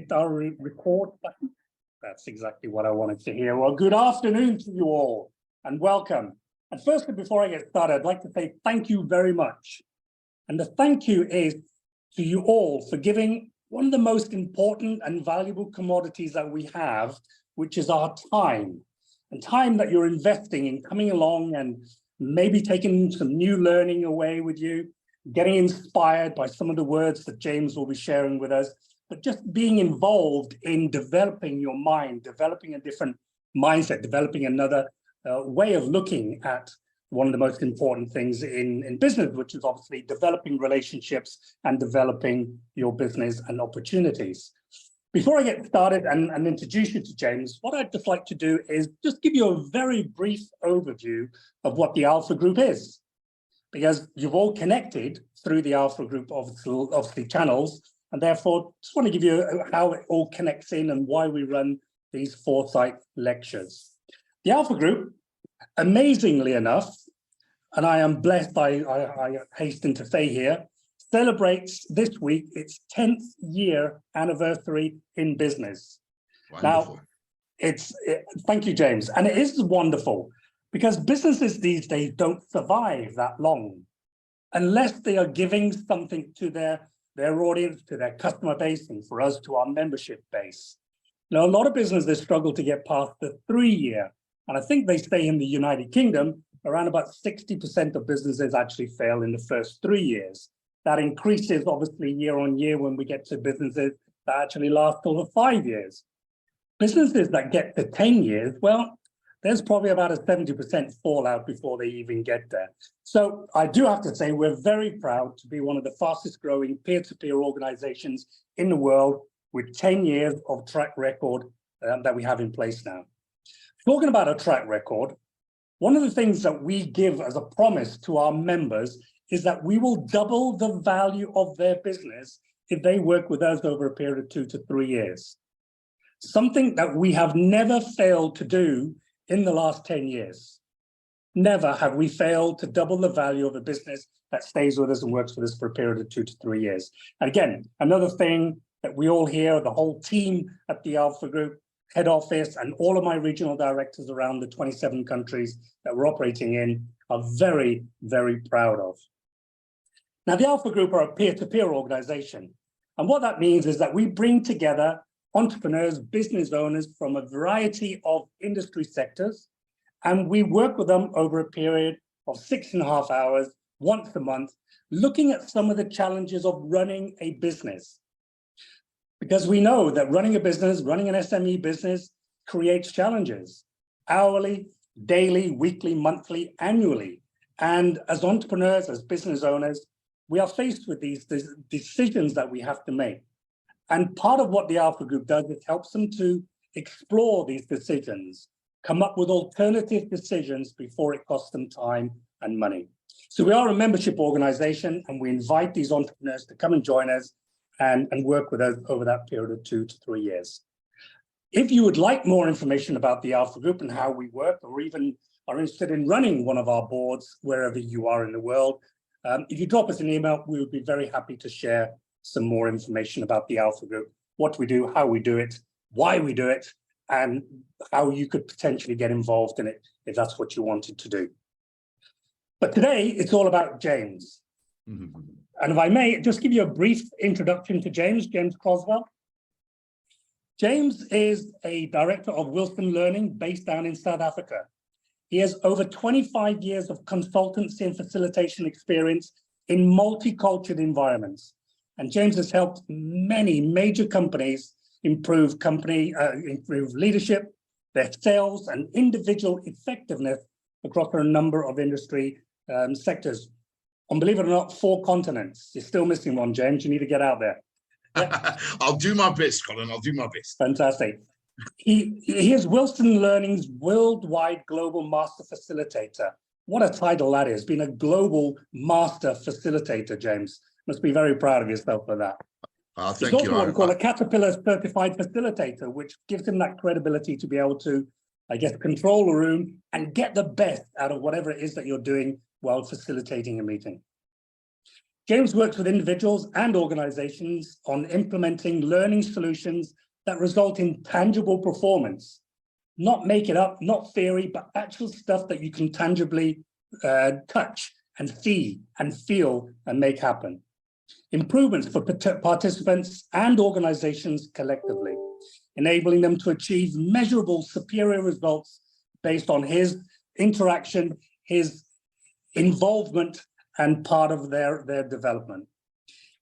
hit our record button. That's exactly what I wanted to hear. Well, good afternoon to you all and welcome. And firstly, before I get started, I'd like to say thank you very much. And the thank you is to you all for giving one of the most important and valuable commodities that we have, which is our time. And time that you're investing in coming along and maybe taking some new learning away with you, getting inspired by some of the words that James will be sharing with us, but just being involved in developing your mind, developing a different mindset, developing another way of looking at one of the most important things in business, which is obviously developing relationships and developing your business and opportunities. Before I get started and introduce you to James, what I'd just like to do is just give you a very brief overview of what the Alpha Group is, because you've all connected through the Alpha Group of the channels, and therefore just want to give you how it all connects in and why we run these Foresight lectures. The Alpha Group, amazingly enough, and I am blessed, I hasten to say here, celebrates this week its 10th year anniversary in business. Wonderful. Now, thank you, James. And it is wonderful because businesses these days don't survive that long unless they are giving something to their audience, to their customer base, and for us, to our membership base. Now, a lot of businesses struggle to get past the 3-year. And I think they say in the United Kingdom, around about 60% of businesses actually fail in the first 3 years. That increases obviously year on year when we get to businesses that actually last over 5 years. Businesses that get to 10 years, well, there's probably about a 70% fallout before they even get there. So I do have to say we're very proud to be one of the fastest growing peer-to-peer organizations in the world with 10 years of track record that we have in place now. Talking about a track record, one of the things that we give as a promise to our members is that we will double the value of their business if they work with us over a period of 2 to 3 years. Something that we have never failed to do in the last 10 years. Never have we failed to double the value of a business that stays with us and works with us for a period of 2 to 3 years. And again, another thing that we all hear, the whole team at the Alpha Group, head office, and all of my regional directors around the 27 countries that we're operating in are very, very proud of. Now, the Alpha Group are a peer-to-peer organization. And what that means is that we bring together entrepreneurs, business owners from a variety of industry sectors, and we work with them over a period of 6.5 hours, once a month, looking at some of the challenges of running a business. Because we know that running a business, running an SME business creates challenges, hourly, daily, weekly, monthly, annually. And as entrepreneurs, as business owners, we are faced with these decisions that we have to make. And part of what the Alpha Group does is helps them to explore these decisions, come up with alternative decisions before it costs them time and money. So we are a membership organization, and we invite these entrepreneurs to come and join us and work with us over that period of 2 to 3 years. If you would like more information about the Alpha Group and how we work, or even are interested in running one of our boards wherever you are in the world, if you drop us an email, we would be very happy to share some more information about the Alpha Group, what we do, how we do it, why we do it, and how you could potentially get involved in it if that's what you wanted to do. But today, it's all about James. Mm-hmm. And if I may, just give you a brief introduction to James Croswell. James is a director of Wilson Learning based down in South Africa. He has over 25 years of consultancy and facilitation experience in multicultural environments. And James has helped many major companies improve leadership, their sales, and individual effectiveness across a number of industry sectors. And believe it or not, 4 continents. You're still missing one, James. You need to get out there. Yeah. I'll do my best, Colin. I'll do my best. Fantastic. He is Wilson Learning's Worldwide Global Master Facilitator. What a title that is, being a global master facilitator, James. Must be very proud of yourself for that. Thank you. He's also what we call a Caterpillar Certified Facilitator, which gives him that credibility to be able to, I guess, control the room and get the best out of whatever it is that you're doing while facilitating a meeting. James works with individuals and organizations on implementing learning solutions that result in tangible performance. Not make it up, not theory, but actual stuff that you can tangibly touch and see and feel and make happen. Improvements for participants and organizations collectively, enabling them to achieve measurable superior results based on his interaction, his involvement, and part of their development.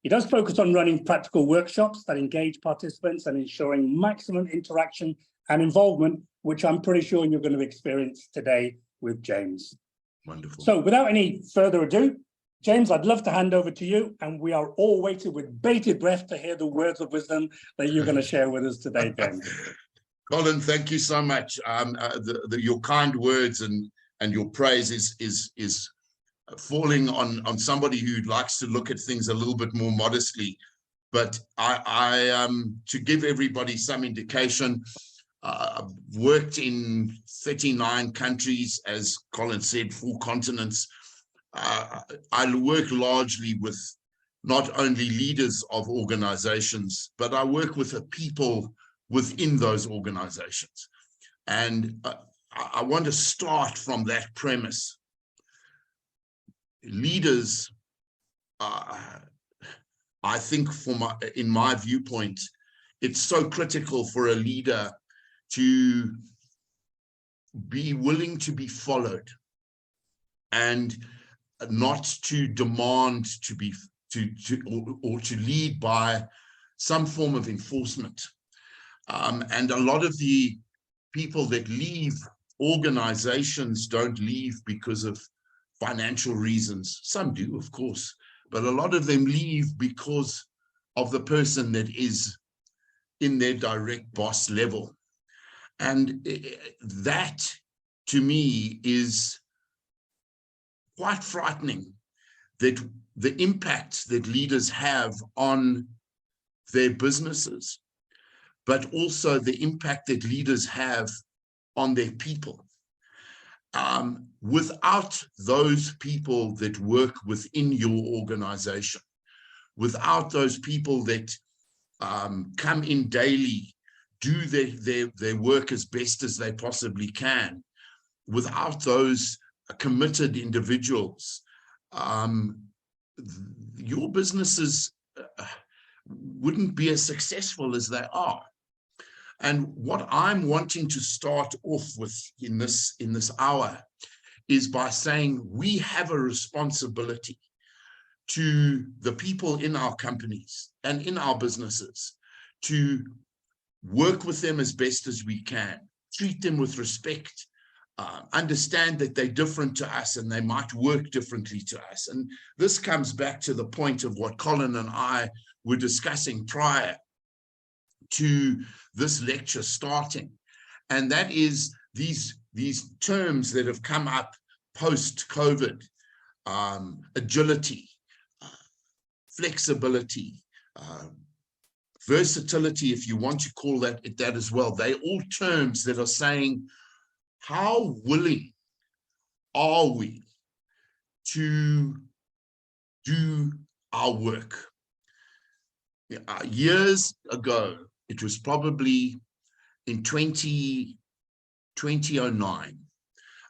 He does focus on running practical workshops that engage participants and ensuring maximum interaction and involvement, which I'm pretty sure you're going to experience today with James. Wonderful. So without any further ado, James, I'd love to hand over to you, and we are all waiting with bated breath to hear the words of wisdom that you're going to share with us today, James. Colin, thank you so much. Your kind words and your praise is falling on somebody who likes to look at things a little bit more modestly. But I to give everybody some indication, I've worked in 39 countries, as Colin said, 4 continents. I work largely with not only leaders of organizations, but I work with the people within those organizations. And I want to start from that premise. Leaders, I think in my viewpoint, it's so critical for a leader to be willing to be followed and not to demand to be or to lead by some form of enforcement. And a lot of the people that leave organizations don't leave because of financial reasons. Some do, of course, but a lot of them leave because of the person that is in their direct boss level. And that, to me, is quite frightening, that the impact that leaders have on their businesses, but also the impact that leaders have on their people. Without those people that work within your organization, without those people that come in daily, do their work as best as they possibly can, without those committed individuals, your businesses wouldn't be as successful as they are. And what I'm wanting to start off with in this hour is by saying we have a responsibility to the people in our companies and in our businesses to work with them as best as we can, treat them with respect, understand that they're different to us and they might work differently to us. And this comes back to the point of what Colin and I were discussing prior to this lecture starting. And that is these terms that have come up post-COVID, agility, flexibility, versatility, if you want to call that as well. They're all terms that are saying, how willing are we to do our work? Years ago, it was probably in 2009,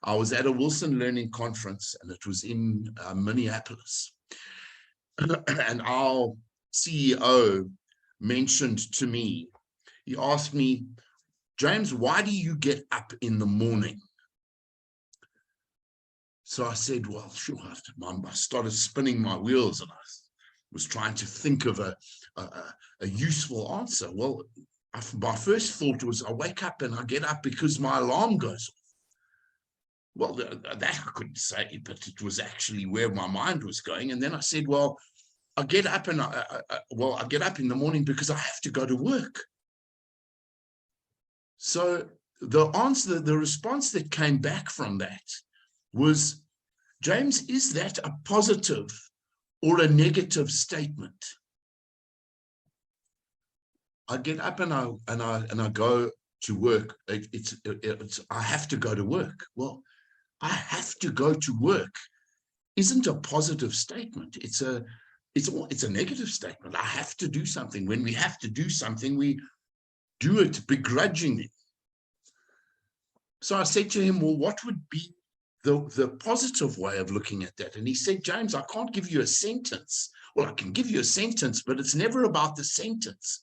I was at a Wilson Learning Conference, and it was in Minneapolis. And our CEO mentioned to me, he asked me, James, why do you get up in the morning? So I said, well, sure. I started spinning my wheels and I was trying to think of a useful answer. Well, my first thought was I wake up and I get up because my alarm goes off. Well, that I couldn't say, but it was actually where my mind was going. And then I said, well, I get up and I get up in the morning because I have to go to work. So the answer, the response that came back from that was, James, is that a positive or a negative statement? I get up and I go to work. I have to go to work. Well, I have to go to work isn't a positive statement. It's a it's a negative statement. I have to do something. When we have to do something, we do it begrudgingly. So I said to him, well, what would be the positive way of looking at that? And he said, James, I can't give you a sentence. Well, I can give you a sentence, but it's never about the sentence.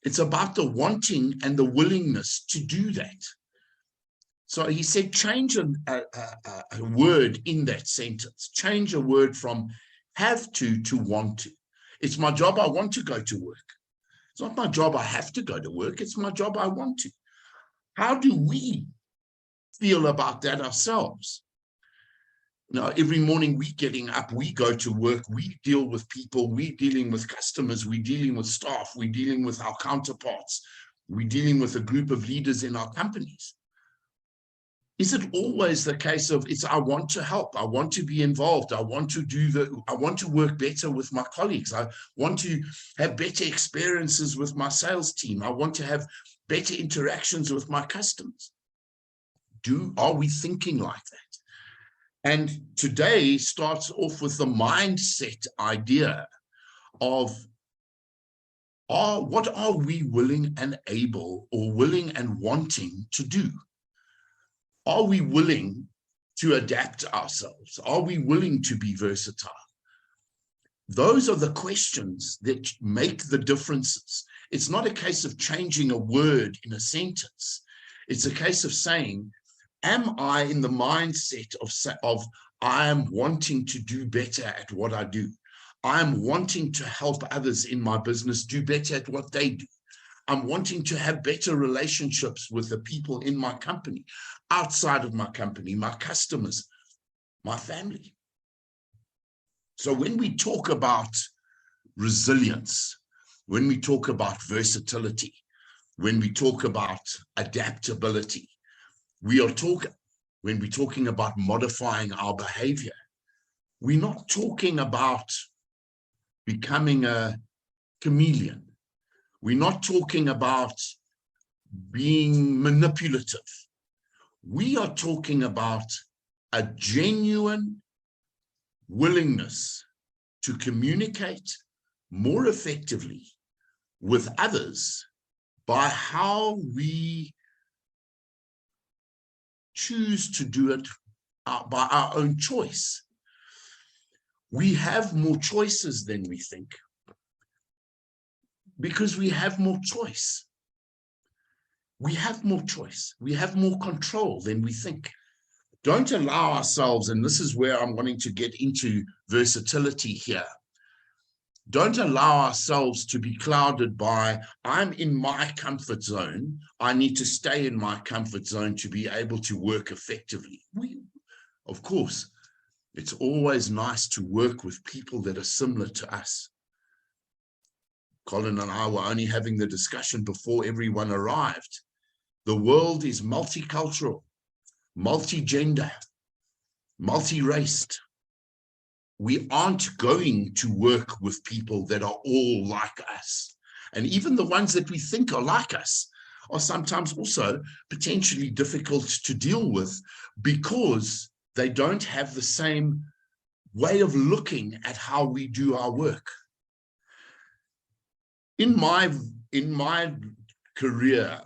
It's about the wanting and the willingness to do that. So he said, change a word in that sentence. Change a word from have to want to. It's my job, I want to go to work. It's not my job, I have to go to work. It's my job, I want to. How do we feel about that ourselves? Now, every morning we getting up, we go to work, we deal with people, we're dealing with customers, we're dealing with staff, we're dealing with our counterparts, we're dealing with a group of leaders in our companies. Is it always the case of I want to help, I want to be involved, I want to work better with my colleagues, I want to have better experiences with my sales team, I want to have better interactions with my customers? Are we thinking like that? And today starts off with the mindset idea of what are we willing and able, or willing and wanting to do? Are we willing to adapt ourselves? Are we willing to be versatile? Those are the questions that make the differences. It's not a case of changing a word in a sentence. It's a case of saying, am I in the mindset of I am wanting to do better at what I do? I am wanting to help others in my business do better at what they do. I'm wanting to have better relationships with the people in my company, outside of my company, my customers, my family. So when we talk about resilience, when we talk about versatility, when we talk about adaptability, when we're talking about modifying our behavior, we're not talking about becoming a chameleon. We're not talking about being manipulative. We are talking about a genuine willingness to communicate more effectively with others by how we choose to do it by our own choice. We have more choices than we think because we have more choice. We have more choice. We have more control than we think. Don't allow ourselves, and this is where I'm wanting to get into versatility here. Don't allow ourselves to be clouded by, I'm in my comfort zone. I need to stay in my comfort zone to be able to work effectively. Of course, it's always nice to work with people that are similar to us. Colin and I were only having the discussion before everyone arrived. The world is multicultural, multi-gender, multi-raced. We aren't going to work with people that are all like us. And even the ones that we think are like us are sometimes also potentially difficult to deal with because they don't have the same way of looking at how we do our work. In my career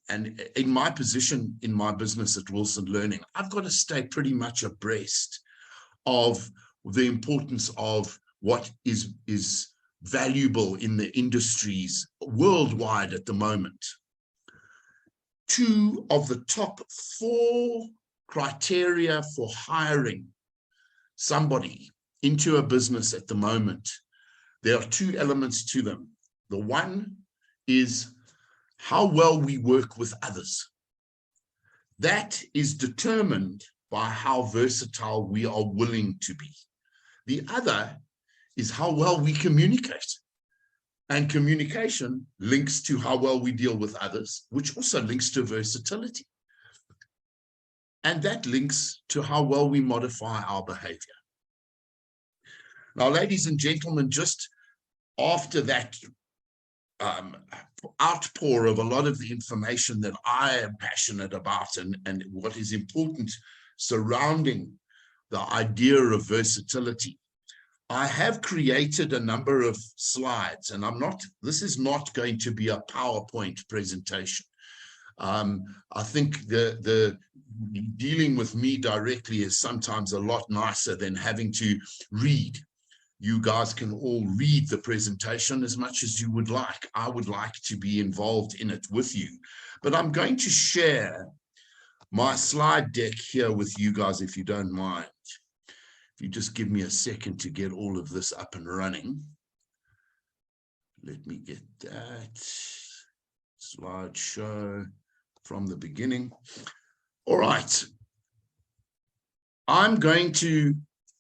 and in my position in my business at Wilson Learning, I've got to stay pretty much abreast of the importance of what is valuable in the industries worldwide at the moment. 2 of the top 4 criteria for hiring somebody into a business at the moment, there are 2 elements to them. The one is how well we work with others. That is determined by how versatile we are willing to be. The other is how well we communicate. And communication links to how well we deal with others, which also links to versatility. And that links to how well we modify our behavior. Now, ladies and gentlemen, just after that outpour of a lot of the information that I am passionate about and what is important surrounding the idea of versatility, I have created a number of slides, and this is not going to be a PowerPoint presentation. I think the dealing with me directly is sometimes a lot nicer than having to read. You guys can all read the presentation as much as you would like. I would like to be involved in it with you, but I'm going to share my slide deck here with you guys, if you don't mind. If you just give me a second to get all of this up and running. Let me get that slideshow from the beginning. All right. I'm going to,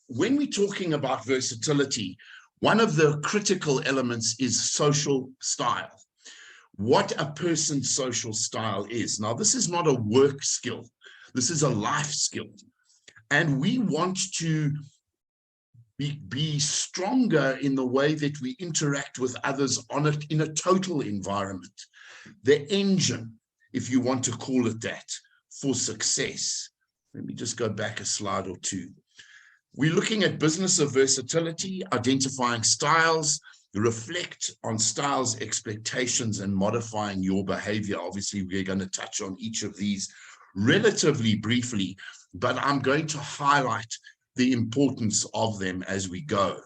when we're talking about versatility, one of the critical elements is social style. What a person's social style is. Now, this is not a work skill. This is a life skill. And we want to be stronger in the way that we interact with others in a total environment. The engine, if you want to call it that, for success. Let me just go back a slide or two. We're looking at business of versatility, identifying styles, reflect on styles, expectations, and modifying your behavior. Obviously, we're going to touch on each of these relatively briefly, but I'm going to highlight the importance of them as we go.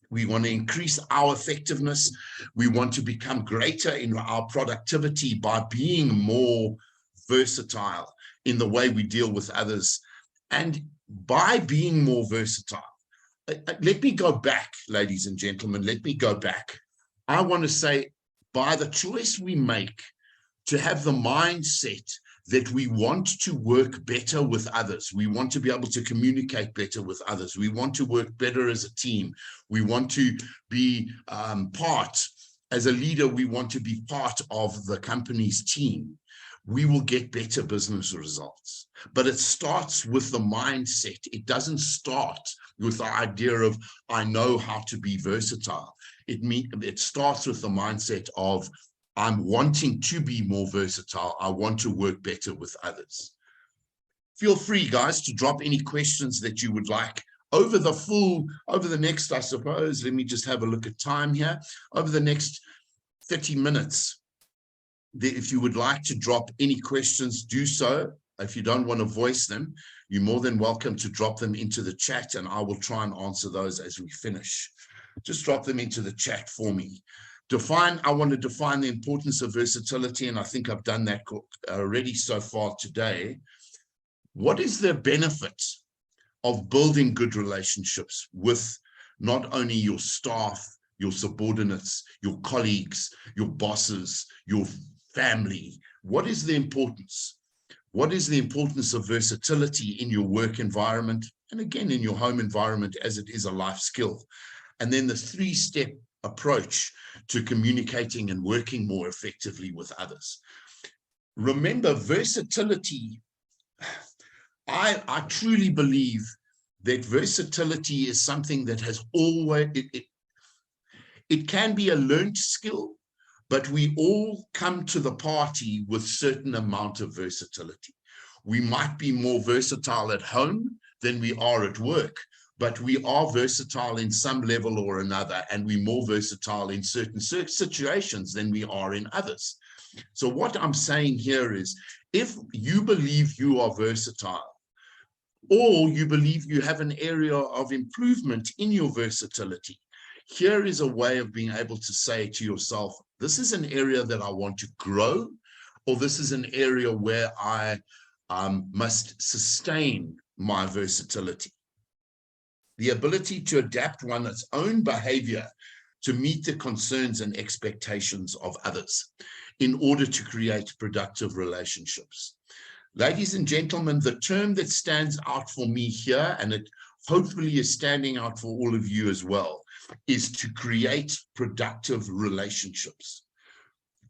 We want to increase our effectiveness. We want to become greater in our productivity by being more versatile in the way we deal with others. And by being more versatile, let me go back, ladies and gentlemen, let me go back. I want to say, by the choice we make to have the mindset that we want to work better with others, we want to be able to communicate better with others, we want to work better as a team, we want to be as a leader, we want to be part of the company's team, we will get better business results. But it starts with the mindset. It doesn't start with the idea of, I know how to be versatile. It starts with the mindset of, I'm wanting to be more versatile. I want to work better with others. Feel free, guys, to drop any questions that you would like over the next, I suppose, let me just have a look at time here, over the next 30 minutes. If you would like to drop any questions, do so. If you don't want to voice them, you're more than welcome to drop them into the chat, and I will try and answer those as we finish. Just drop them into the chat for me. I want to define the importance of versatility, and I think I've done that already so far today. What is the benefit of building good relationships with not only your staff, your subordinates, your colleagues, your bosses, your family? What is the importance? What is the importance of versatility in your work environment, and again, in your home environment, as it is a life skill? And then the 3-step approach to communicating and working more effectively with others. Remember, versatility, I truly believe that versatility is something that has always, it can be a learned skill, but we all come to the party with certain amount of versatility. We might be more versatile at home than we are at work, but we are versatile in some level or another, and we're more versatile in certain situations than we are in others. So what I'm saying here is, if you believe you are versatile, or you believe you have an area of improvement in your versatility, here is a way of being able to say to yourself, this is an area that I want to grow, or this is an area where I must sustain my versatility. The ability to adapt one's own behavior to meet the concerns and expectations of others in order to create productive relationships. Ladies and gentlemen, the term that stands out for me here, and it hopefully is standing out for all of you as well, is to create productive relationships.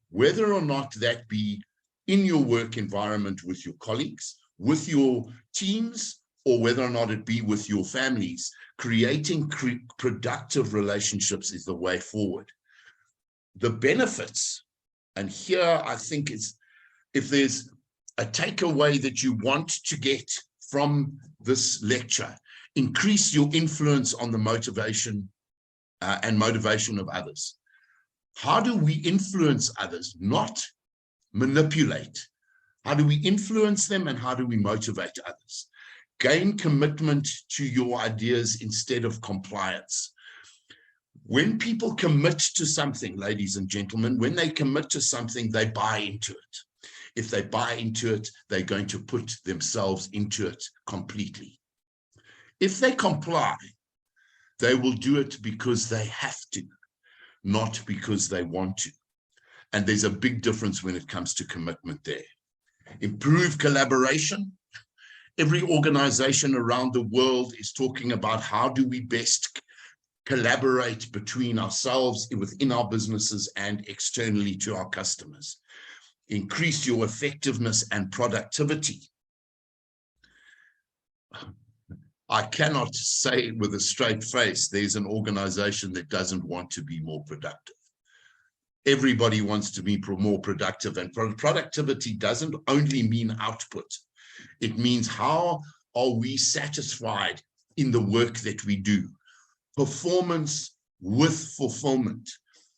Whether or not that be in your work environment with your colleagues, with your teams, or whether or not it be with your families, creating productive relationships is the way forward. The benefits, and here I think it's, if there's a takeaway that you want to get from this lecture, Increase your influence on the motivation and motivation of others. How do we influence others? Not manipulate. How do we influence them and how do we motivate others? Gain commitment to your ideas instead of compliance. When people commit to something, ladies and gentlemen, when they commit to something, they buy into it. If they buy into it, they're going to put themselves into it completely. If they comply, they will do it because they have to, not because they want to. And there's a big difference when it comes to commitment there. Improve collaboration. Every organization around the world is talking about how do we best collaborate between ourselves within our businesses and externally to our customers. Increase your effectiveness and productivity. I cannot say with a straight face, there's an organization that doesn't want to be more productive. Everybody wants to be more productive, and productivity doesn't only mean output. It means how are we satisfied in the work that we do? Performance with fulfillment.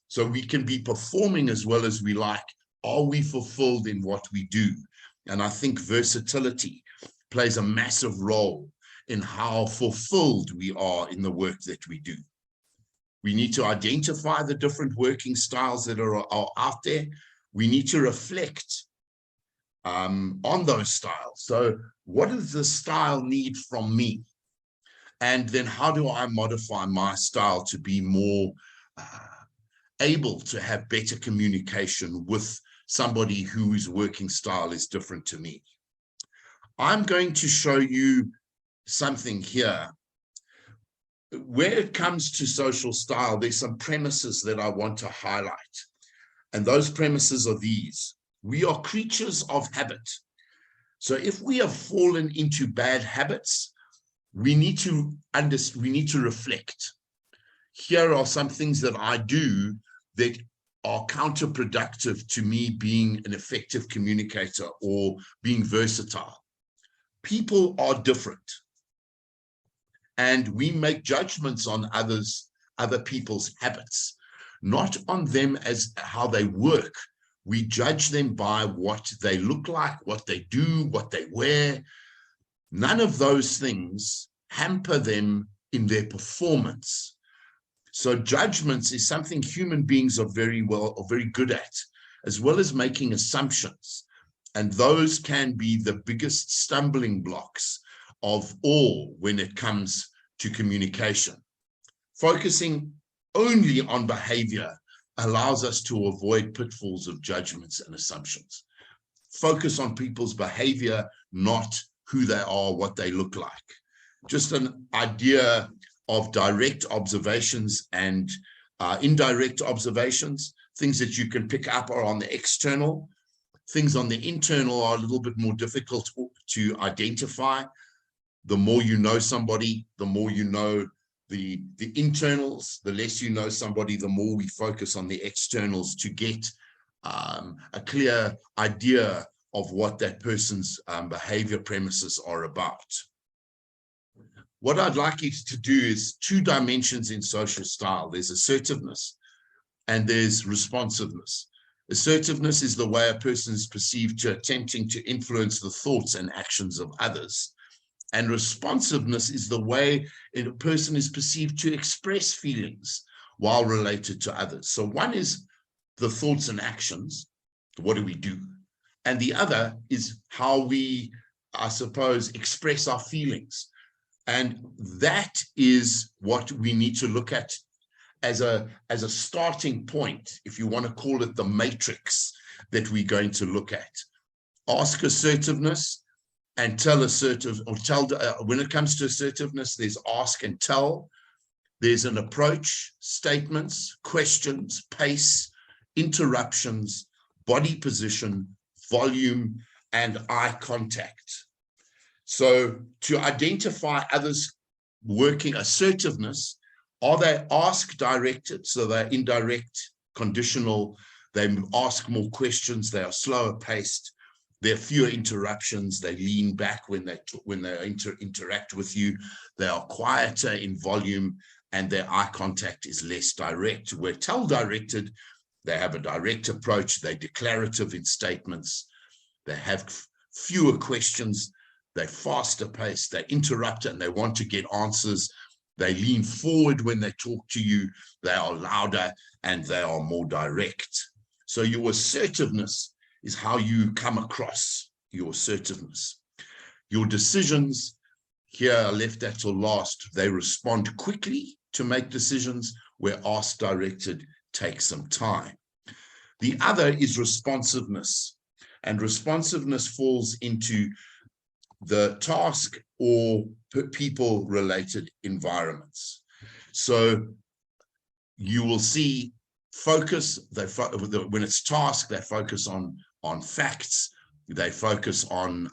So we can be performing as well as we like. Are we fulfilled in what we do? And I think versatility plays a massive role in how fulfilled we are in the work that we do. We need to identify the different working styles that are out there. We need to reflect on those styles. So what does the style need from me? And then how do I modify my style to be more able to have better communication with somebody whose working style is different to me? I'm going to show you something here. Where it comes to social style, there's some premises that I want to highlight. And those premises are these. We are creatures of habit. So if we have fallen into bad habits, we need to reflect. Here are some things that I do that are counterproductive to me being an effective communicator or being versatile. People are different. And we make judgments on other people's habits, not on them as how they work. We judge them by what they look like, what they do, what they wear. None of those things hamper them in their performance. So judgments is something human beings are very good at, as well as making assumptions. And those can be the biggest stumbling blocks of all when it comes to communication. Focusing only on behavior allows us to avoid pitfalls of judgments and assumptions. Focus on people's behavior, not who they are, what they look like. Just an idea of direct observations and indirect observations. Things that you can pick up are on the external. Things on the internal are a little bit more difficult to identify. The more you know somebody, the more you know the internals. The less you know somebody, the more we focus on the externals to get a clear idea of what that person's behavior premises are about. What I'd like you to do is 2 dimensions in social style. There's assertiveness and there's responsiveness. Assertiveness is the way a person is perceived to attempting to influence the thoughts and actions of others. And responsiveness is the way a person is perceived to express feelings while related to others. So one is the thoughts and actions. What do we do? And the other is how we, I suppose, express our feelings. And that is what we need to look at as a starting point, if you want to call it the matrix that we're going to look at. Ask assertiveness and tell assertive, or tell, when it comes to assertiveness, there's ask and tell. There's an approach, statements, questions, pace, interruptions, body position, volume, and eye contact. So to identify others working assertiveness, are they ask directed? So they're indirect, conditional, they ask more questions, they are slower paced. There are fewer interruptions. They lean back when they interact with you. They are quieter in volume, and their eye contact is less direct. Where tell-directed, they have a direct approach. They're declarative in statements. They have fewer questions. They're faster paced. They interrupt and they want to get answers. They lean forward when they talk to you. They are louder and they are more direct. So your assertiveness is how you come across your assertiveness. Your decisions, here I left that till last, they respond quickly to make decisions, where ask directed takes some time. The other is responsiveness, and responsiveness falls into the task or people related environments. So you will see focus, when it's task, they focus on facts, they focus on,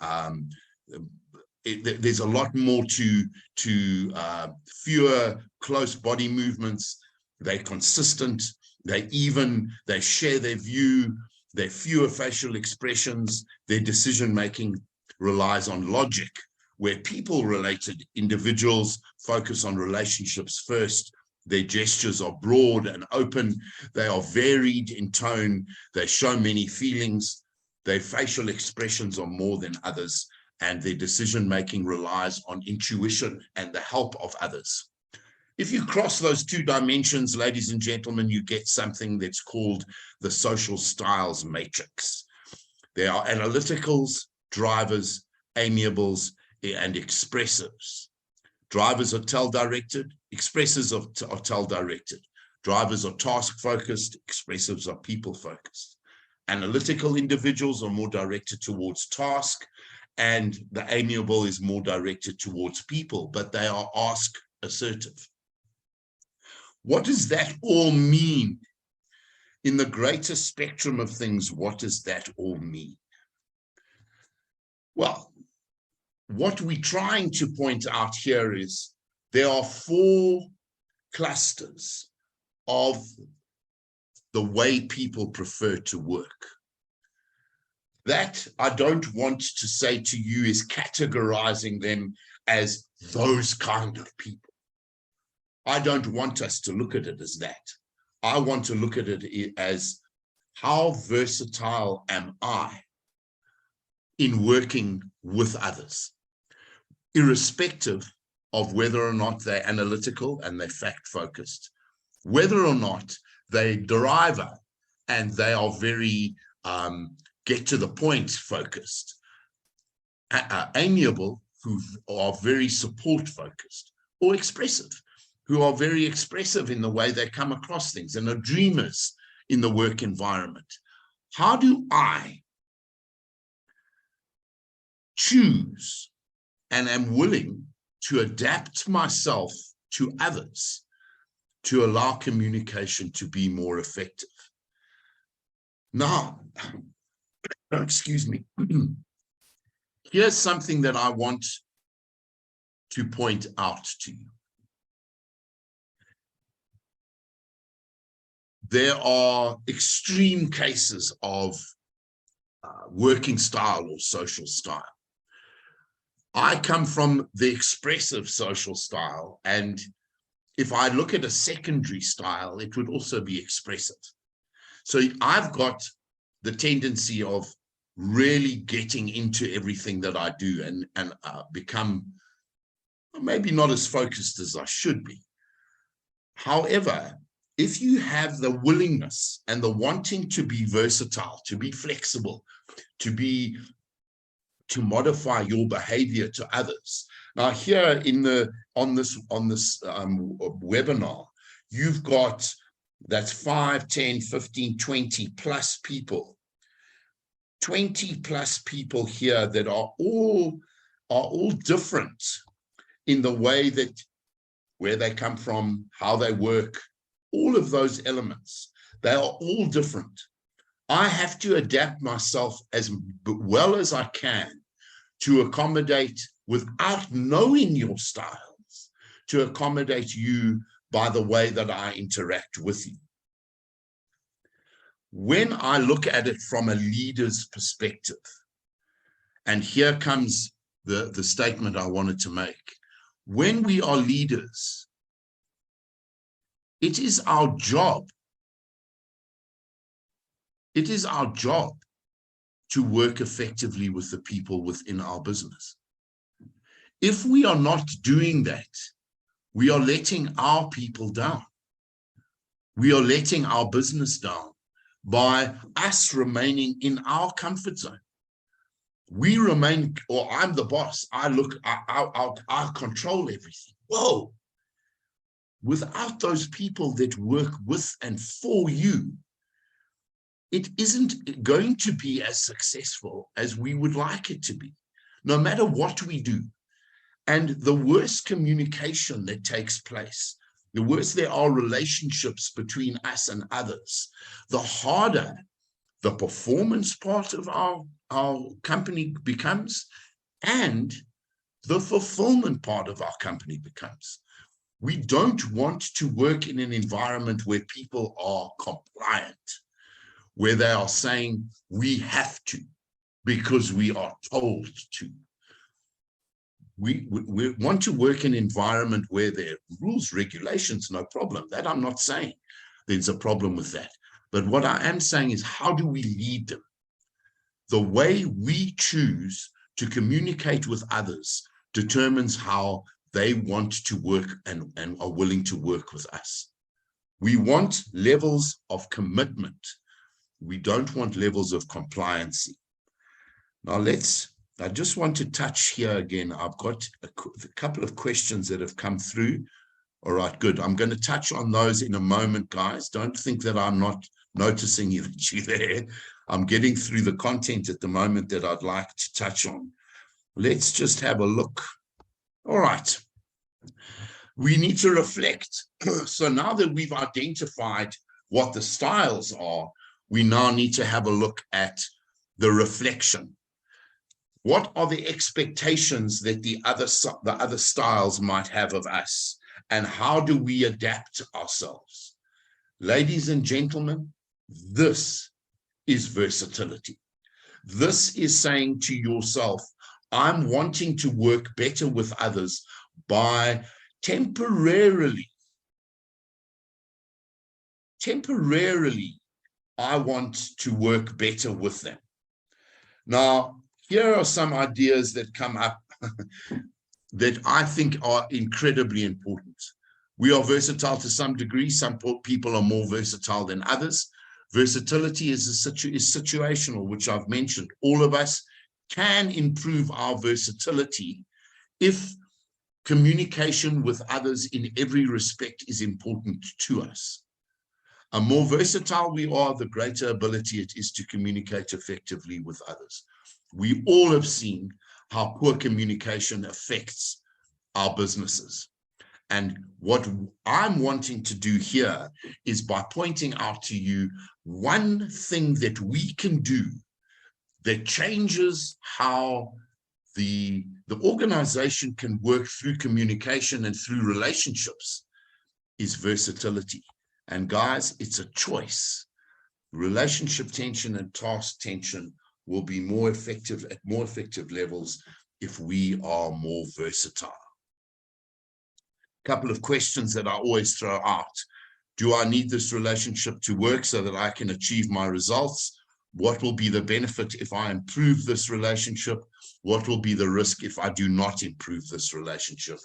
there's a lot more to fewer close body movements, they're consistent, they share their view, there are fewer facial expressions, their decision-making relies on logic, where people-related individuals focus on relationships first. Their gestures are broad and open. They are varied in tone. They show many feelings. Their facial expressions are more than others, and their decision-making relies on intuition and the help of others. If you cross those two dimensions, ladies and gentlemen, you get something that's called the social styles matrix. There are analyticals, drivers, amiables, and expressives. Drivers are tell-directed, expressives are tell-directed. Drivers are task-focused, expressives are people-focused. Analytical individuals are more directed towards task, and the amiable is more directed towards people, but they are ask-assertive. What does that all mean? In the greater spectrum of things, what does that all mean? Well, what we're trying to point out here is there are 4 clusters of the way people prefer to work. That, I don't want to say to you, is categorizing them as those kind of people. I don't want us to look at it as that. I want to look at it as, how versatile am I in working with others, irrespective of whether or not they're analytical and they're fact-focused, whether or not they're deriver and they are very get-to-the-point focused, amiable, who are very support-focused, or expressive, who are very expressive in the way they come across things and are dreamers in the work environment. How do I choose and am willing to adapt myself to others to allow communication to be more effective? Now, excuse me, here's something that I want to point out to you. There are extreme cases of working style or social style. I come from the expressive social style, and if I look at a secondary style, it would also be expressive. So I've got the tendency of really getting into everything that I do and become maybe not as focused as I should be. However, if you have the willingness and the wanting to be versatile, to be flexible, to modify your behavior to others. Now here on this webinar, you've got, that's 5, 10, 15, 20 plus people, 20 plus people here that are all different in the way that, where they come from, how they work, all of those elements, they are all different. I have to adapt myself as well as I can to accommodate, without knowing your styles, to accommodate you by the way that I interact with you. When I look at it from a leader's perspective, And here comes the statement I wanted to make. When we are leaders, it is our job. It is our job to work effectively with the people within our business. If we are not doing that, we are letting our people down. We are letting our business down by us remaining in our comfort zone. We remain, or I'm the boss, I control everything. Whoa. Without those people that work with and for you, it isn't going to be as successful as we would like it to be, no matter what we do. And the worse communication that takes place, the worse there are relationships between us and others, the harder the performance part of our company becomes, and the fulfillment part of our company becomes. We don't want to work in an environment where people are compliant, where they are saying we have to because we are told to. We want to work in an environment where there are rules, regulations, no problem. That I'm not saying there's a problem with that. But what I am saying is, how do we lead them? The way we choose to communicate with others determines how they want to work and are willing to work with us. We want levels of commitment. We don't want levels of compliancy. Now I just want to touch here again. I've got a couple of questions that have come through. All right, good. I'm going to touch on those in a moment, guys. Don't think that I'm not noticing you there. I'm getting through the content at the moment that I'd like to touch on. Let's just have a look. All right. We need to reflect. So now that we've identified what the styles are, we now need to have a look at the reflection. What are the expectations that the other styles might have of us? And how do we adapt ourselves? Ladies and gentlemen, this is versatility. This is saying to yourself, I'm wanting to work better with others by temporarily, I want to work better with them. Now, here are some ideas that come up that I think are incredibly important. We are versatile to some degree. Some people are more versatile than others. Versatility is situational, which I've mentioned. All of us can improve our versatility if communication with others in every respect is important to us. The more versatile we are, the greater ability it is to communicate effectively with others. We all have seen how poor communication affects our businesses. And what I'm wanting to do here is by pointing out to you one thing that we can do that changes how the organization can work through communication and through relationships is versatility. And guys, it's a choice. Relationship tension and task tension will be more effective at more effective levels if we are more versatile. Couple of questions that I always throw out. Do I need this relationship to work so that I can achieve my results? What will be the benefit if I improve this relationship? What will be the risk if I do not improve this relationship?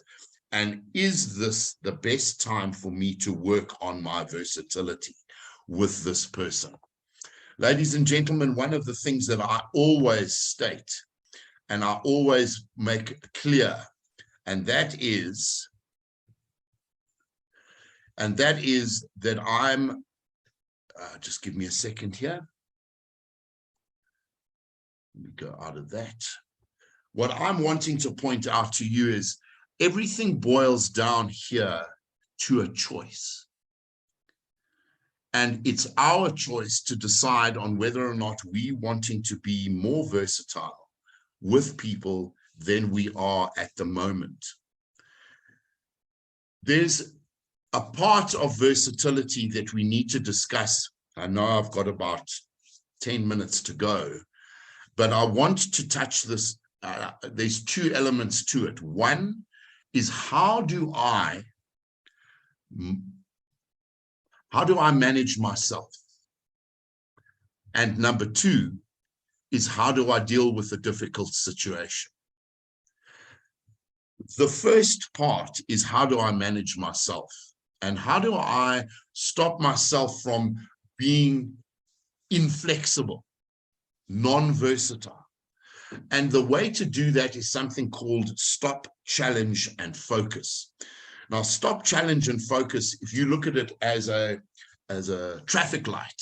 And is this the best time for me to work on my versatility with this person? Ladies and gentlemen, one of the things that I always state and I always make clear, and that is that I'm, just give me a second here. Let me go out of that. What I'm wanting to point out to you is everything boils down here to a choice. And it's our choice to decide on whether or not we wanting to be more versatile with people than we are at the moment. There's a part of versatility that we need to discuss. I know I've got about 10 minutes to go. but I want to touch this. There's two elements to it. One is how do I manage myself? And number two is how do I deal with a difficult situation? The first part is how do I manage myself? And how do I stop myself from being inflexible, non-versatile? And the way to do that is something called stop, challenge, and focus. Now, stop, challenge, and focus, if you look at it as a traffic light,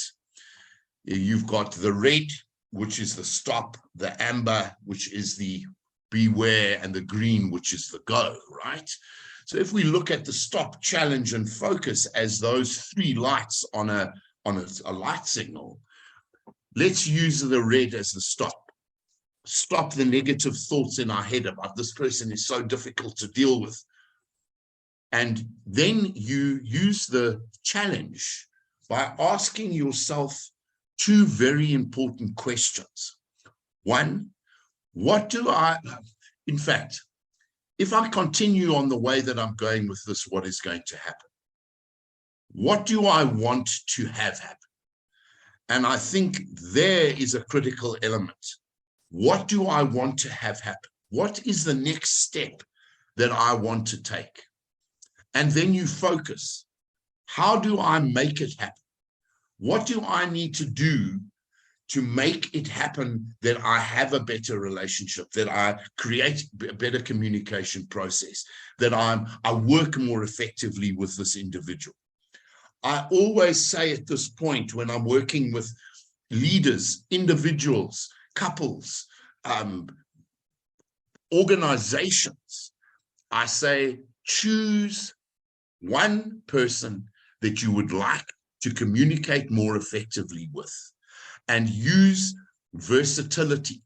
you've got the red, which is the stop, the amber, which is the beware, and the green, which is the go, right? So if we look at the stop, challenge, and focus as those three lights on a light signal, let's use the red as the stop. Stop the negative thoughts in our head about this person is so difficult to deal with. And then you use the challenge by asking yourself two very important questions. One, in fact, if I continue on the way that I'm going with this, what is going to happen? What do I want to have happen? And I think there is a critical element. What do I want to have happen? What is the next step that I want to take? And then you focus. How do I make it happen? What do I need to do to make it happen that I have a better relationship, that I create a better communication process, that I work more effectively with this individual? I always say at this point when I'm working with leaders, individuals, couples, organizations, I say, choose one person that you would like to communicate more effectively with and use versatility.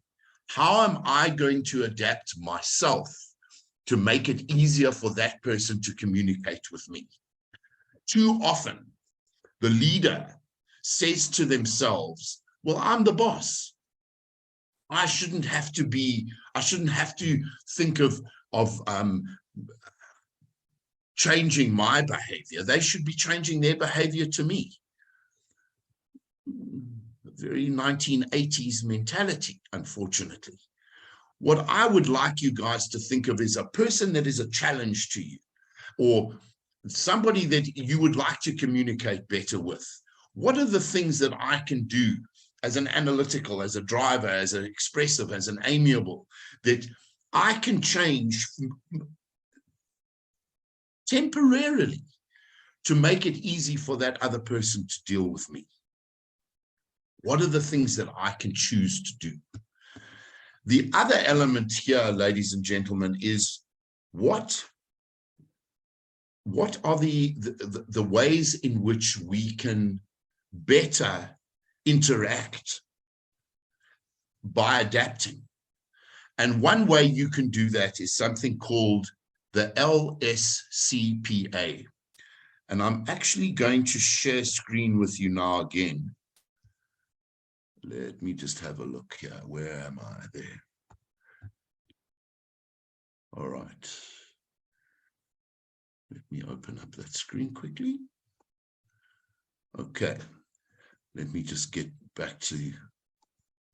How am I going to adapt myself to make it easier for that person to communicate with me? Too often, the leader says to themselves, well, I'm the boss. I shouldn't have to think of changing my behavior. They should be changing their behavior to me. Very 1980s mentality, unfortunately. What I would like you guys to think of is a person that is a challenge to you, or somebody that you would like to communicate better with. What are the things that I can do as an analytical, as a driver, as an expressive, as an amiable, that I can change temporarily to make it easy for that other person to deal with me? What are the things that I can choose to do? The other element here, ladies and gentlemen, is what are the ways in which we can better interact by adapting? And one way you can do that is something called the LSCPA. And I'm actually going to share screen with you now again. Let me just have a look here. Where am I? There. All right. Let me open up that screen quickly. Okay. Let me just get back to,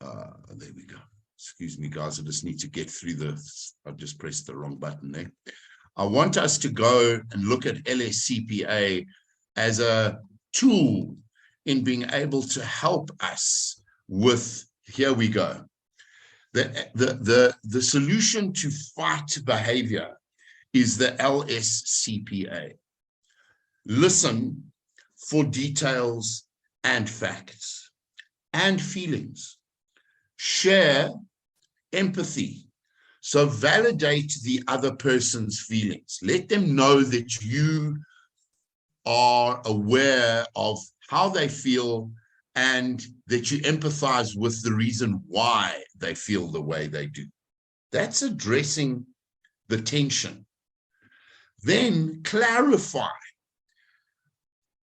there we go. Excuse me, guys. I just need to get through I just pressed the wrong button there. I want us to go and look at LSCPA as a tool in being able to help us with, here we go. The solution to fight behavior is the LSCPA. Listen for details and facts and feelings. Share empathy. So validate the other person's feelings. Let them know that you are aware of how they feel and that you empathize with the reason why they feel the way they do. That's addressing the tension. Then clarify.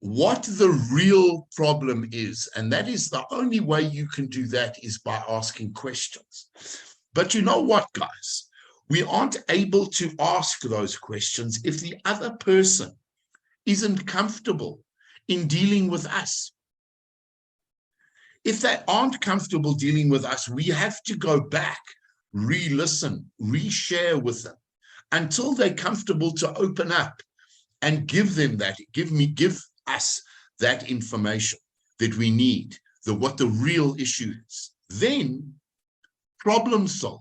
what the real problem is. And that is the only way you can do that is by asking questions. But you know what, guys? We aren't able to ask those questions if the other person isn't comfortable in dealing with us. If they aren't comfortable dealing with us, we have to go back, re-listen, re-share with them until they're comfortable to open up and give them that, give us that information that we need, what the real issue is. Then problem solve.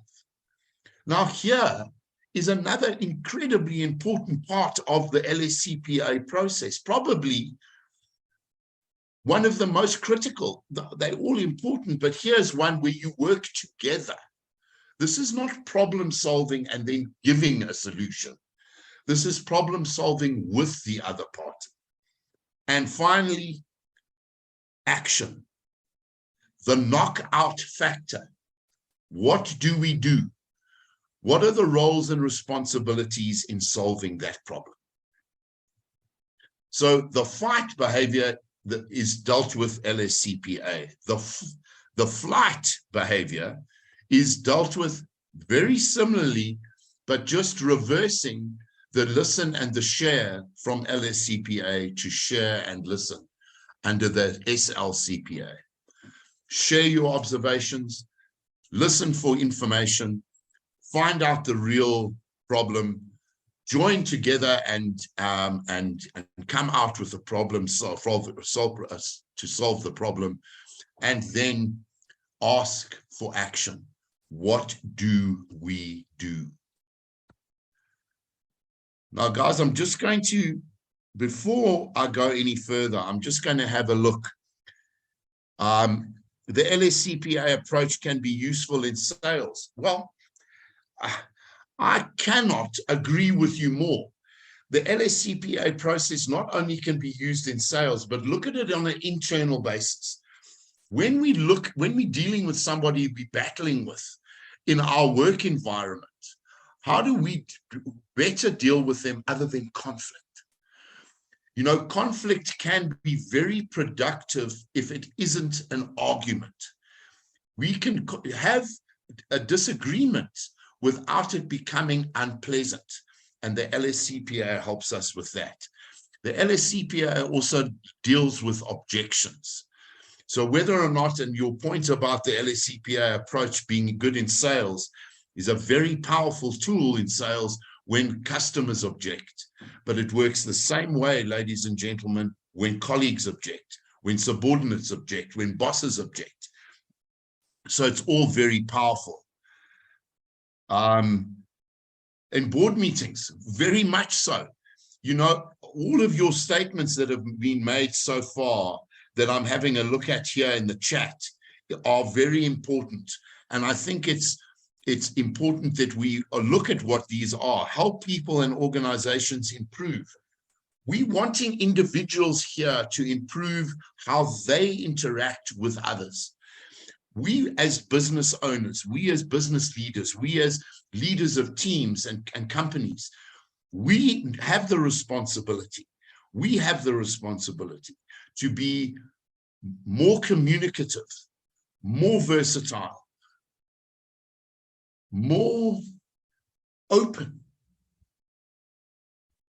Now here is another incredibly important part of the LSCPA process, probably one of the most critical. They're all important, but here's one where you work together. This is not problem solving and then giving a solution. This is problem solving with the other party. And finally, action. The knockout factor. What do we do? What are the roles and responsibilities in solving that problem? So the fight behavior that is dealt with LSCPA. The flight behavior is dealt with very similarly, but just reversing the listen and the share from LSCPA to share and listen under the SLCPA. Share your observations, listen for information, find out the real problem, join together and come out with a problem to solve the problem, and then ask for action. What do we do? Now, guys, I'm just going to, before I go any further, I'm just going to have a look. The LSCPA approach can be useful in sales. Well, I cannot agree with you more. The LSCPA process not only can be used in sales, but look at it on an internal basis. When we're dealing with somebody we're battling with in our work environment, how do we better deal with them other than conflict? You know, conflict can be very productive if it isn't an argument. We can have a disagreement without it becoming unpleasant. And the LSCPA helps us with that. The LSCPA also deals with objections. So whether or not, and your point about the LSCPA approach being good in sales is a very powerful tool in sales when customers object. But it works the same way, ladies and gentlemen, when colleagues object, when subordinates object, when bosses object. So it's all very powerful. In board meetings, very much so. You know, all of your statements that have been made so far that I'm having a look at here in the chat are very important. And I think it's important that we look at what these are, help people and organizations improve. We're wanting individuals here to improve how they interact with others. We as business owners, we as business leaders, we as leaders of teams and companies, we have the responsibility. We have the responsibility to be more communicative, more versatile, more open.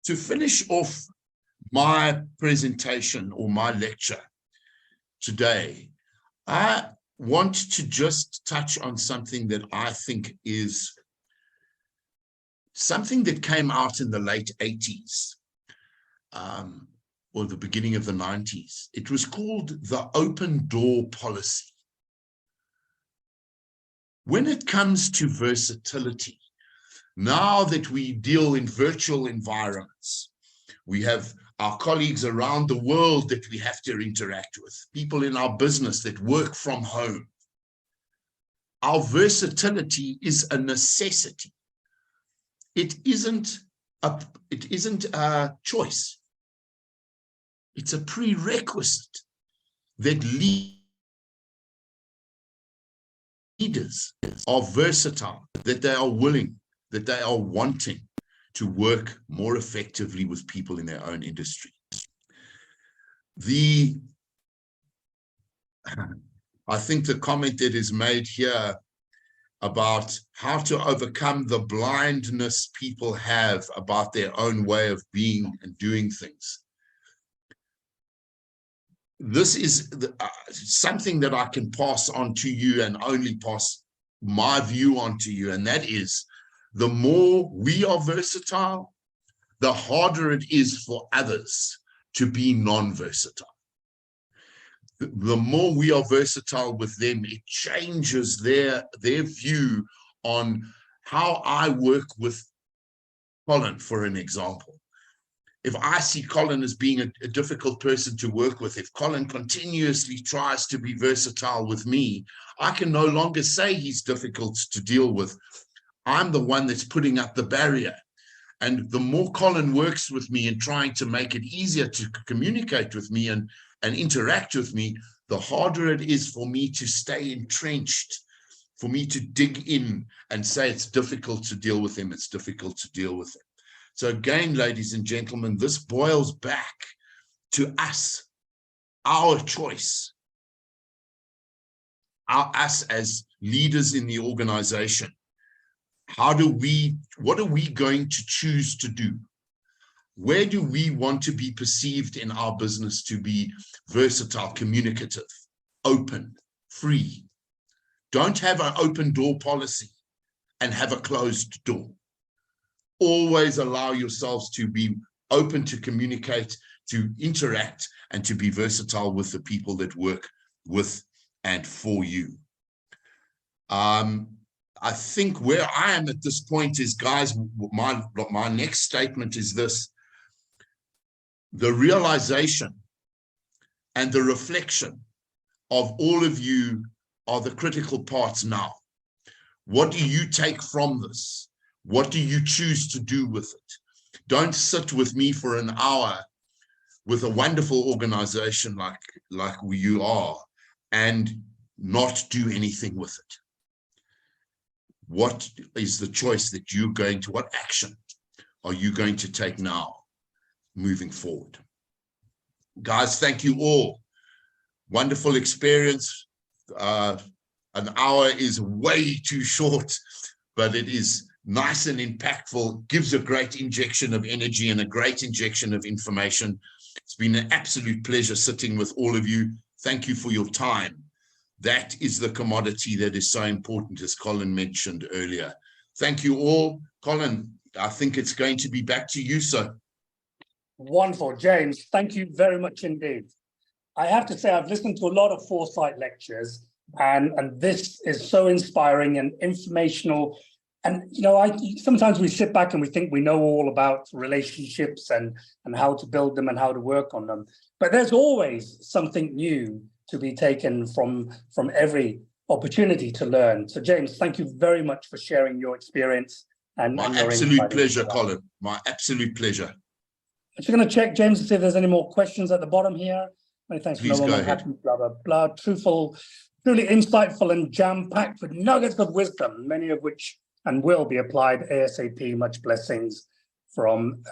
To finish off my presentation or my lecture today, I want to just touch on something that I think is something that came out in the late 80s or the beginning of the 90s. It was called the open door policy. When it comes to versatility, now that we deal in virtual environments, we have our colleagues around the world that we have to interact with, people in our business that work from home. Our versatility is a necessity. It isn't a choice. It's a prerequisite that leaders are versatile, that they are willing, that they are wanting to work more effectively with people in their own industry. I think the comment that is made here about how to overcome the blindness people have about their own way of being and doing things. This is something that I can pass on to you and only pass my view on to you, and that is, the more we are versatile, the harder it is for others to be non-versatile. The more we are versatile with them, it changes their view on how I work with Colin, for an example. If I see Colin as being a difficult person to work with, if Colin continuously tries to be versatile with me, I can no longer say he's difficult to deal with. I'm the one that's putting up the barrier. And the more Colin works with me and trying to make it easier to communicate with me and interact with me, the harder it is for me to stay entrenched, for me to dig in and say it's difficult to deal with him, it's difficult to deal with him. So again, ladies and gentlemen, this boils back to us, our choice, us as leaders in the organization. What are we going to choose to do? Where do we want to be perceived in our business to be versatile, communicative, open, free? Don't have an open door policy and have a closed door. Always allow yourselves to be open to communicate, to interact, and to be versatile with the people that work with and for you. I think where I am at this point is, guys, my next statement is this: the realization and the reflection of all of you are the critical parts now. What do you take from this? What do you choose to do with it? Don't sit with me for an hour with a wonderful organization like you are and not do anything with it. What is the choice that you're going to, what action are you going to take now moving forward? Guys, thank you all. Wonderful experience. An hour is way too short, but it is nice and impactful, gives a great injection of energy and a great injection of information. It's been an absolute pleasure sitting with all of you. Thank you for your time. That is the commodity that is so important, as Colin mentioned earlier. Thank you all. Colin, I think it's going to be back to you, sir. Wonderful. James, thank you very much indeed. I have to say, I've listened to a lot of Foresight lectures, and this is so inspiring and informational. And, you know, sometimes we sit back and we think we know all about relationships and how to build them and how to work on them. But there's always something new to be taken from every opportunity to learn. So, James, thank you very much for sharing your experience. And my your absolute pleasure, Colin. My absolute pleasure. I'm just going to check, James, to see if there's any more questions at the bottom here. Many thanks. Please go ahead. Happy, blah, blah, blah. Truthful, truly insightful and jam-packed with nuggets of wisdom, many of which and will be applied ASAP. Much blessings from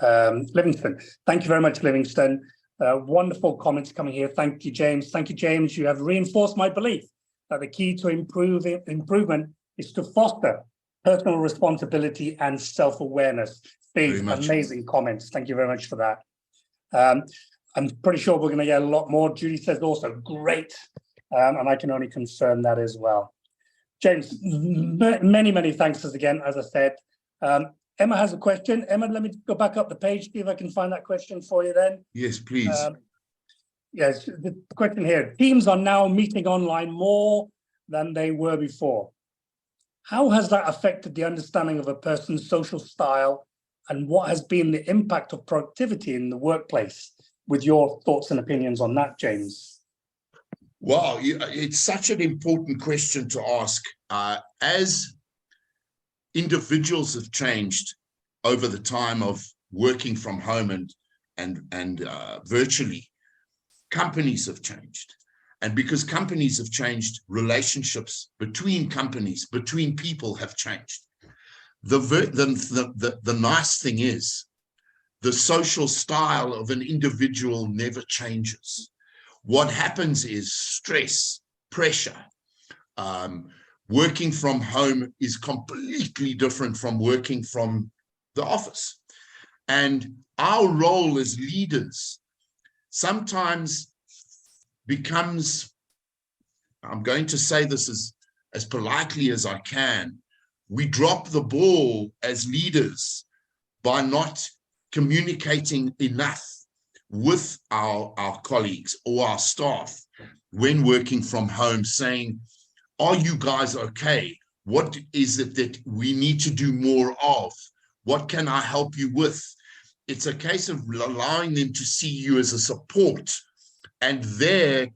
Livingston. Thank you very much, Livingston. Wonderful comments coming here. Thank you, James. Thank you, James. You have reinforced my belief that the key to improvement is to foster personal responsibility and self-awareness. Steve, amazing comments. Thank you very much for that. I'm pretty sure we're going to get a lot more. Judy says also great, and I can only confirm that as well. James, many, many thanks again, as I said. Emma has a question. Emma, let me go back up the page, see if I can find that question for you then. Yes, please. Yes, the question here. Teams are now meeting online more than they were before. How has that affected the understanding of a person's social style, and what has been the impact of productivity in the workplace? With your thoughts and opinions on that, James. Wow, it's such an important question to ask. As individuals have changed over the time of working from home and virtually, companies have changed. And because companies have changed, relationships between companies, between people have changed. The nice thing is the social style of an individual never changes. What happens is stress, pressure. Working from home is completely different from working from the office. And our role as leaders sometimes becomes, I'm going to say this as politely as I can, we drop the ball as leaders by not communicating enough with our colleagues or our staff when working from home, saying, are you guys okay? What is it that we need to do more of? What can I help you with? It's a case of allowing them to see you as a support. And there,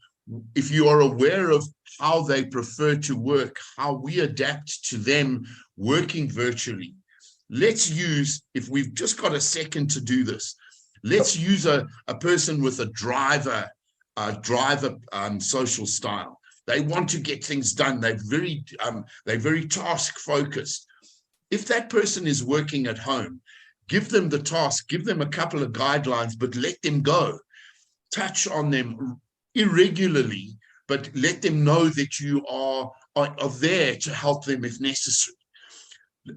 if you are aware of how they prefer to work, how we adapt to them working virtually, let's use, if we've just got a second to do this, let's use a person with a driver social style. They want to get things done. They're very task focused. If that person is working at home, give them the task, give them a couple of guidelines, but let them go. Touch on them irregularly, but let them know that you are there to help them if necessary.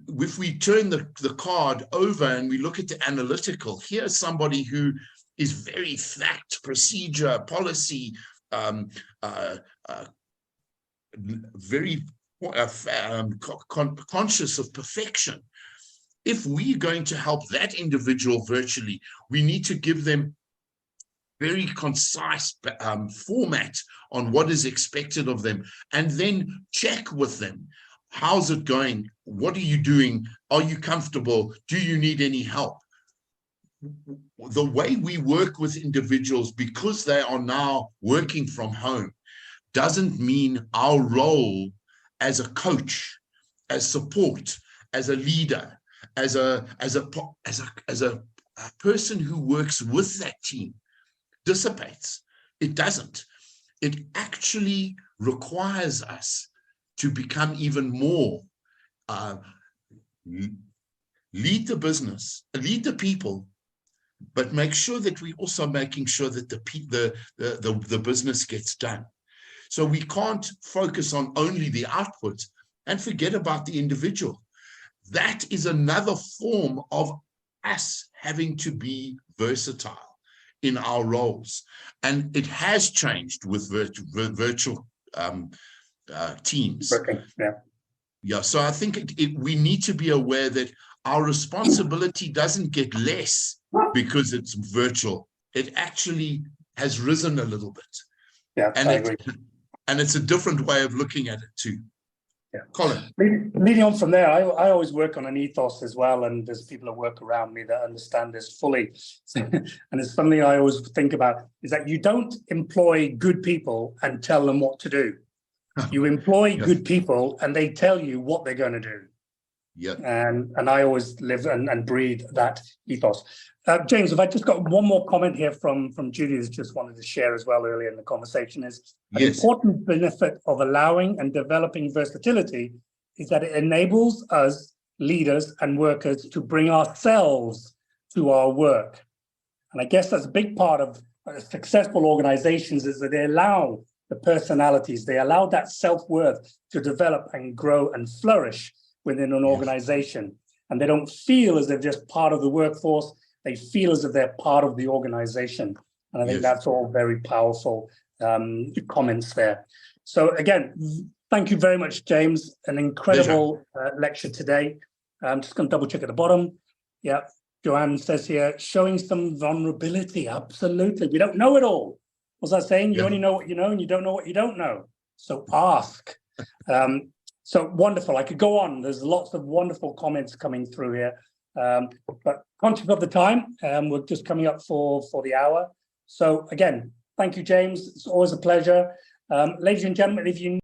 If we turn the card over and we look at the analytical, here's somebody who is very fact, procedure, policy, very conscious of perfection. If we're going to help that individual virtually, we need to give them very concise format on what is expected of them, and then check with them. How's it going? What are you doing? Are you comfortable? Do you need any help? The way we work with individuals, because they are now working from home, doesn't mean our role as a coach, as support, as a leader, as a person who works with that team dissipates. It doesn't. It actually requires us to become even more lead the business, lead the people, but make sure that we're also making sure that the business gets done. So we can't focus on only the output and forget about the individual. That is another form of us having to be versatile in our roles. And it has changed with virtual teams. Okay. Yeah, so I think we need to be aware that our responsibility doesn't get less because it's virtual. It actually has risen a little bit. Yeah, and I agree. And it's a different way of looking at it too. Yeah. Colin. Leading on from there, I always work on an ethos as well, and there's people that work around me that understand this fully. And it's something I always think about, is that you don't employ good people and tell them what to do. You employ good people and they tell you what they're going to do. Yeah. And I always live and breathe that ethos. James, if I just got one more comment here from Judy that just wanted to share as well earlier in the conversation, is an important benefit of allowing and developing versatility is that it enables us leaders and workers to bring ourselves to our work. And I guess that's a big part of successful organizations, is that they allow the personalities, they allow that self-worth to develop and grow and flourish within an organization. And they don't feel as if they're just part of the workforce, they feel as if they're part of the organization. And I think that's all very powerful comments there. So again, thank you very much, James. An incredible lecture today. I'm just going to double check at the bottom. Yeah, Joanne says here, showing some vulnerability. Absolutely. We don't know it all. Was I saying? You only know what you know and you don't know what you don't know. So ask. So wonderful. I could go on. There's lots of wonderful comments coming through here. But conscious of the time, we're just coming up for the hour. So again, thank you, James. It's always a pleasure. Ladies and gentlemen, if you